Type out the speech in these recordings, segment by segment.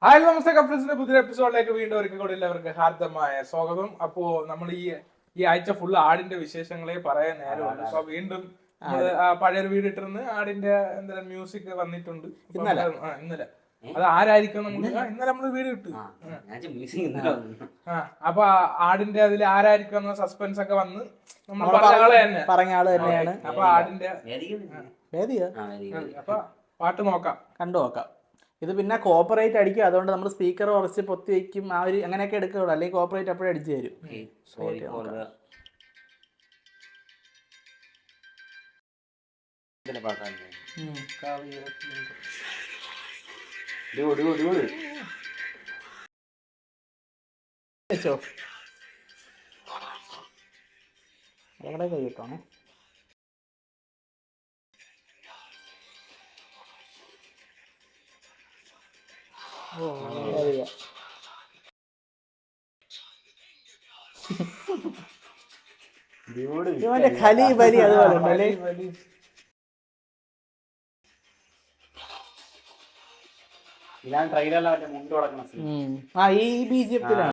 Hi നമസ്തേ കപ്പിൾസിന്റെ പുതിയ എപ്പിസോഡിലേക്ക് വീണ്ടും ഒരിക്കൽ കൂടി എല്ലാവർക്കും ഹാർദമായ സ്വാഗതം. അപ്പോ നമ്മൾ ഈ ആഴ്ച ഫുള്ള് ആടിന്റെ വിശേഷങ്ങളെ പറയാൻ നേരമുണ്ട്. അപ്പൊ വീണ്ടും പഴയൊരു വീട് ഇട്ടിരുന്ന് ആടിന്റെ എന്തെങ്കിലും മ്യൂസിക് വന്നിട്ടുണ്ട് ഇന്നലെ. അത് ആരായിരിക്കും ഇന്നലെ നമ്മള് വീട് ഇട്ടു. അപ്പൊ ആടിന്റെ അതിൽ ആരായിരിക്കും എന്ന സസ്പെൻസ് ഒക്കെ വന്ന് നമ്മൾ പറഞ്ഞ ആള് തന്നെയാണ്. അപ്പൊ ആടിന്റെ അപ്പൊ പാട്ട് നോക്കാം, കണ്ടു നോക്കാം. ഇത് പിന്നെ കോപ്പറേറ്റ് അടിക്കും, അതുകൊണ്ട് നമ്മൾ സ്പീക്കർ കുറച്ച് പൊത്തി വയ്ക്കും, ആ ഒരു അങ്ങനെയൊക്കെ എടുക്കുള്ളൂ, അല്ലെങ്കിൽ കോപ്പറേറ്റ് അപ്പോഴും അടിച്ചു തരും. എവിടെ കൈ കിട്ടണേ? ഖലി ബലി അതുപോലെ ഈ ബിജെപിയിലാണ്.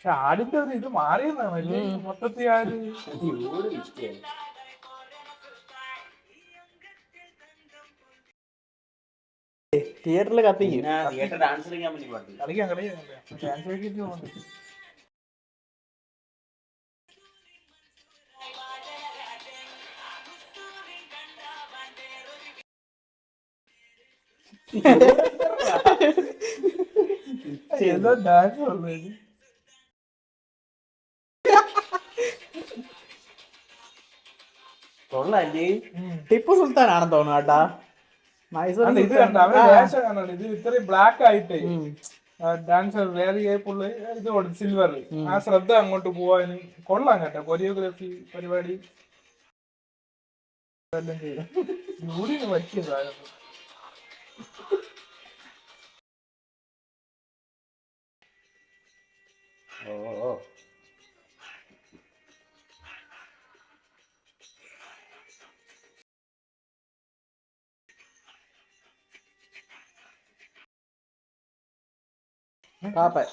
ആടിന്റെ ഒരു ഇത് മാറിയെന്നാണ് മൊത്തത്തിൽ തിയേറ്ററിൽ കത്തിക്കും. കളിക്കാൻ ഡാൻസ് ഉള്ളത് ടിപ്പു സുൽത്താൻ ആണെന്ന് തോന്നുന്നു കേട്ടാ. ഇത് ഇത്രയും ബ്ലാക്ക് ആയിട്ട് ഡാൻസർ വേറെ പുള്ളി ഇത് സിൽവർ ആ ശ്രദ്ധ അങ്ങോട്ട് പോവാനും കൊള്ളാം കേട്ടോ. കൊറിയോഗ്രാഫി പരിപാടി യൂടിന് പറ്റിയതായിരുന്നു. പാപ്പൻ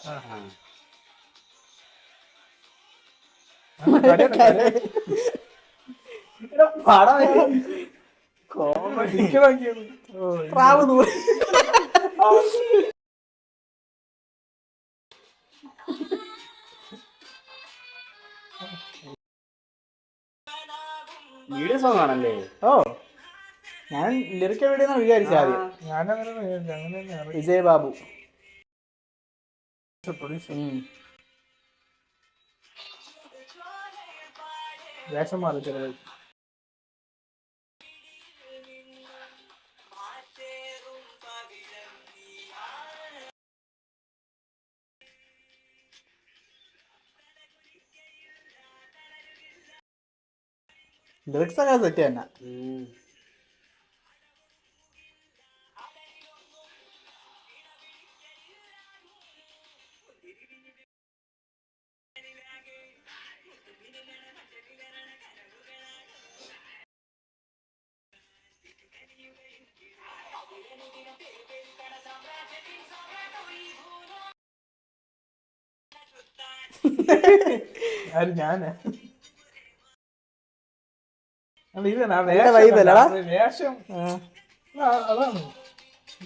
വീഡിയോ സോങ് ആണല്ലേ? ഞാൻ ലിറിക്കൽ വീഡിയോ വിചാരിച്ച ആദ്യം. ഞാനങ്ങനെ വിജയ് ബാബു വേഷം മാറി ചിലത്. ലിറിക്സ് ഒക്കെ സെറ്റ് തന്നെ. ഞാന് വേഷം അതാണ്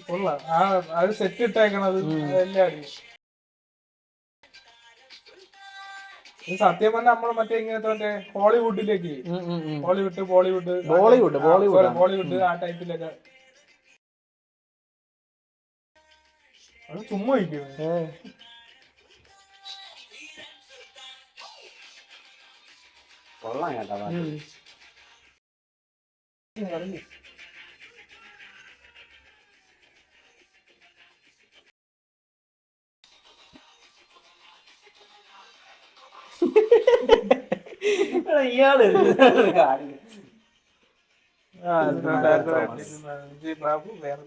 കൊള്ളാം. ആ ഒരു സെറ്റ് ഇട്ടേക്കണത് എല്ലാരും. സത്യം പറഞ്ഞാൽ നമ്മള് മറ്റേ ഇങ്ങനത്തെ ഹോളിവുഡിലേക്ക് ബോളിവുഡ് ആ ടൈപ്പിലൊക്കെ അത് ചുമ്മാ ഇരിക്കുന്നു. കൊള്ളാം കേട്ടോ. ഇയാള് വിജയ് ബാബു വേറെ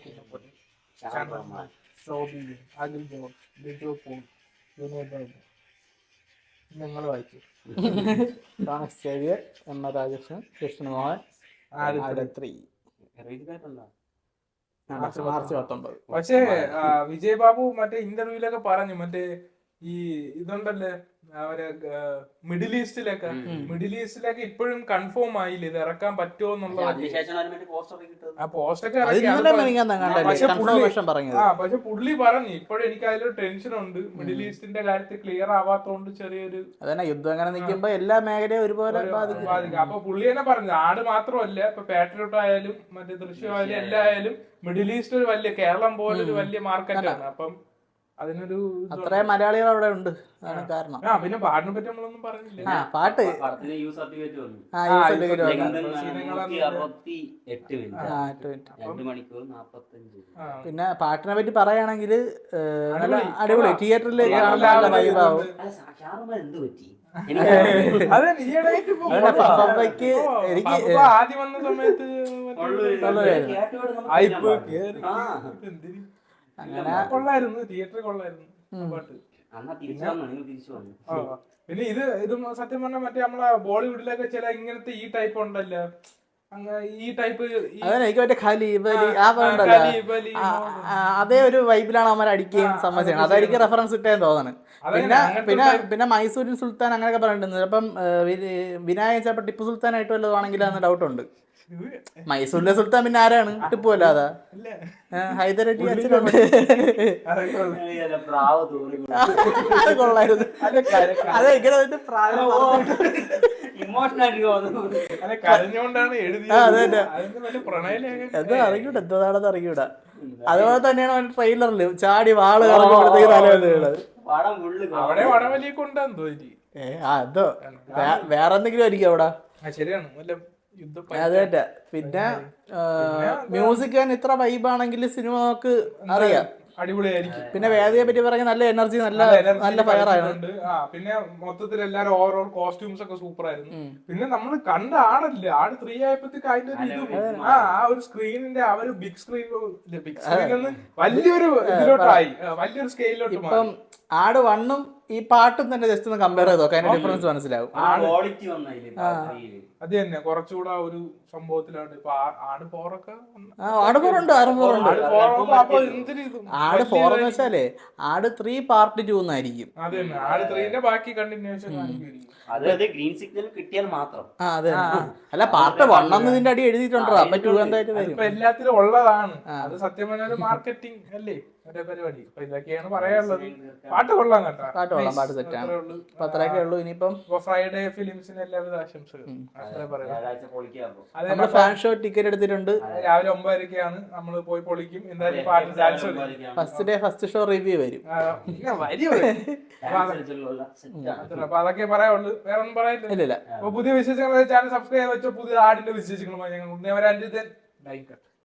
സോബി അഖിൽ ജോർജ് ബിജു പോൾ വിനോദ് ബാബു നിങ്ങൾ വായിച്ചു. Thomas Xavier, M A Rajakrishnan, Krishnamohan, Aadu 3 March 19. പക്ഷേ വിജയ് ബാബു മറ്റേ ഇന്റർവ്യൂലൊക്കെ പറഞ്ഞു മറ്റേ ഈ ഇതുണ്ടല്ലേ അവര് മിഡിൽ ഈസ്റ്റിലൊക്കെ ഇപ്പോഴും കൺഫേം ആയില്ല ഇത് ഇറക്കാൻ പറ്റുമോ എന്നുള്ളത്. ആ പോസ്റ്റൊക്കെ പക്ഷെ പുള്ളി പറഞ്ഞു ഇപ്പോഴും എനിക്ക് അതിലൊരു ടെൻഷൻ ഉണ്ട്, മിഡിൽ ഈസ്റ്റിന്റെ കാര്യത്തിൽ ക്ലിയർ ആവാത്തോണ്ട് ചെറിയൊരു അതന്നെ യുദ്ധം അങ്ങനെ നിൽക്കുമ്പോ എല്ലാ മേഖലയും ഒരുപോലെ ബാധിക്കും. അപ്പൊ പുള്ളി തന്നെ പറഞ്ഞു ആട് മാത്രമല്ല ഇപ്പൊ പാട്രിയോട്ട് ആയാലും മറ്റേ ദൃശ്യം ആയാലും എല്ലാം ആയാലും മിഡിൽ ഈസ്റ്റ് ഒരു വലിയ കേരളം പോലെ ഒരു വലിയ മാർക്കറ്റാണ്. അപ്പം അതിനൊരു അത്രയും മലയാളികൾ അവിടെ ഉണ്ട്, അതാണ് കാരണം. പിന്നെ പാട്ടിനെ പറ്റി നമ്മളൊന്നും പറഞ്ഞില്ല. പാട്ട് പിന്നെ പാട്ടിനെ പറ്റി പറയുകയാണെങ്കിൽ നല്ല അടിപൊളി, തിയേറ്ററിൽ കാണുന്ന വൈബാവും. എനിക്ക് ആദ്യം വന്ന സമയത്ത് അങ്ങനെ കൊള്ളായിരുന്നു, തിയേറ്ററിൽ കൊള്ളായിരുന്നു പാട്ട്. പിന്നെ ഇത് സത്യം പറഞ്ഞാൽ മറ്റേ നമ്മളെ ബോളിവുഡിലൊക്കെ ചില ഇങ്ങനത്തെ ഈ ടൈപ്പ് ഉണ്ടല്ലോ, ഈ ടൈപ്പ് എനിക്ക് മറ്റേ അതേ ഒരു വൈബിലാണ് അവന്മാർ അടിക്കുകയും സമ്മതിച്ചത്. അതായിരിക്കും റെഫറൻസ് ഇട്ടേന്ന് തോന്നുന്നു. പിന്നെ മൈസൂരിൻ സുൽത്താൻ അങ്ങനെയൊക്കെ പറഞ്ഞിട്ടുണ്ട്. അപ്പം വിനായക ചിലപ്പോൾ ടിപ്പു സുൽത്താനായിട്ട് വല്ലതുവാണെങ്കിലാന്ന് ഡൗട്ടുണ്ട്. മൈസൂരിലെ സുൽത്താൻ പിന്നെ ആരാണ്? ടിപ്പു അല്ലാതാ? ഹൈദരലി അച്ഛനുണ്ട്. അത് കൊള്ളായിരുന്നു. അതെ ഇങ്ങനെ കരഞ്ഞോണ്ടാണ് എന്താ അറിയൂട, എന്താണെന്ന് അറിയൂട. അതുപോലെ തന്നെയാണ് ട്രെയിലറിൽ ചാടി വാള് കറങ്ങുമ്പോഴത്തേക്ക് തലവേദനയുള്ളത്. അവിടെ വടവലിയൊക്കെ ഉണ്ടാന്ന് തോന്നി. അതോ വേറെ എന്തെങ്കിലും ആയിരിക്കും അവിടെ. ശരിയാണ്. അതെ. പിന്നെ മ്യൂസിക് തന്നെ ഇത്ര വൈബാണെങ്കിൽ സിനിമ നമുക്ക് അറിയാം, അടിപൊളിയായിരിക്കും. പിന്നെ വേദിയെ പറ്റി പറഞ്ഞ നല്ല എനർജി, നല്ല ഫയറായിരുന്നു. പിന്നെ മൊത്തത്തിൽ എല്ലാരും ഓവറോൾ കോസ്റ്റ്യൂംസ് ഒക്കെ സൂപ്പർ ആയിരുന്നു. പിന്നെ നമ്മൾ കണ്ട ആടല്ല, ആട് 3 ആയപ്പോഴത്തേക്ക് അതിന്റെ ഒരു ഇതും ആ ഒരു സ്ക്രീനിന്റെ ആ ഒരു ബിഗ് സ്ക്രീൻ വലിയൊരു ഇതിലോട്ടായി, വലിയൊരു സ്കെയിലോട്ട്. ഇപ്പം ആട് 1ഉം ഈ പാട്ടും തന്നെ ജസ്റ്റ് ഒന്ന് കമ്പയർ ചെയ്ത് നോക്കാം, അതിന്റെ ഡിഫറൻസ് മനസ്സിലാവും. അത് തന്നെ കുറച്ചുകൂടെ ഒരു സംഭവത്തിലാണ്. ഇപ്പൊ ആട് 4 ഒക്കെ ആട് 4 ഉണ്ട്. ആട് 4 എന്ന് വെച്ചാലേ ആട് 3 പാർട്ട് 2 എന്നായിരിക്കും. അത് തന്നെ ആട് 3ന്റെ ബാക്കി കണ്ടിന്യൂഷൻ ഗ്രീൻ സിഗ്നൽ കിട്ടിയാൽ മാത്രം. അതെ, അല്ല പാർട്ട് 1 എന്ന് ഇതിന്റെ അടി എഴുതിയിട്ടുണ്ടോ? അപ്പൊ 2 എന്തായിട്ട് വരും. ഇപ്പൊ എല്ലാത്തിലും ഉള്ളതാണ്. അത് സത്യം പറഞ്ഞ ഒരു മാർക്കറ്റിംഗ് അല്ലേ ഒരേ പരിപാടി. അപ്പൊ ഇതൊക്കെയാണ് പറയാനുള്ളത്. പാട്ട് കൊള്ളാം കേട്ടോ, പാട്ട് കൊള്ളാം, പാട്ട് സെറ്റാണ്. അപ്പൊ അത്രയൊക്കെ ഉള്ളൂ. ഇനിയിപ്പം ഫ്രൈഡേ ഫിലിംസിന് എല്ലാവിധ ആശംസകളും. നമ്മള് ഫാൻ ഷോ ടിക്കറ്റ് എടുത്തിട്ടുണ്ട്. രാവിലെ 9:30 നമ്മൾ പോയി പൊളിക്കും. എന്തായാലും പാട്ട് dance first day first show review വരും. അപ്പൊ അതൊക്കെ പറയാനുള്ളൂ, വേറെ ഒന്നും പറയാനില്ല. അപ്പൊ പുതിയ വിശേഷങ്ങൾ ചാനൽ സബ്സ്ക്രൈബ് വെച്ചോ. പുതിയ ആടിന്റെ വിശേഷങ്ങളുമായി ഞങ്ങൾ ലൈക്ക്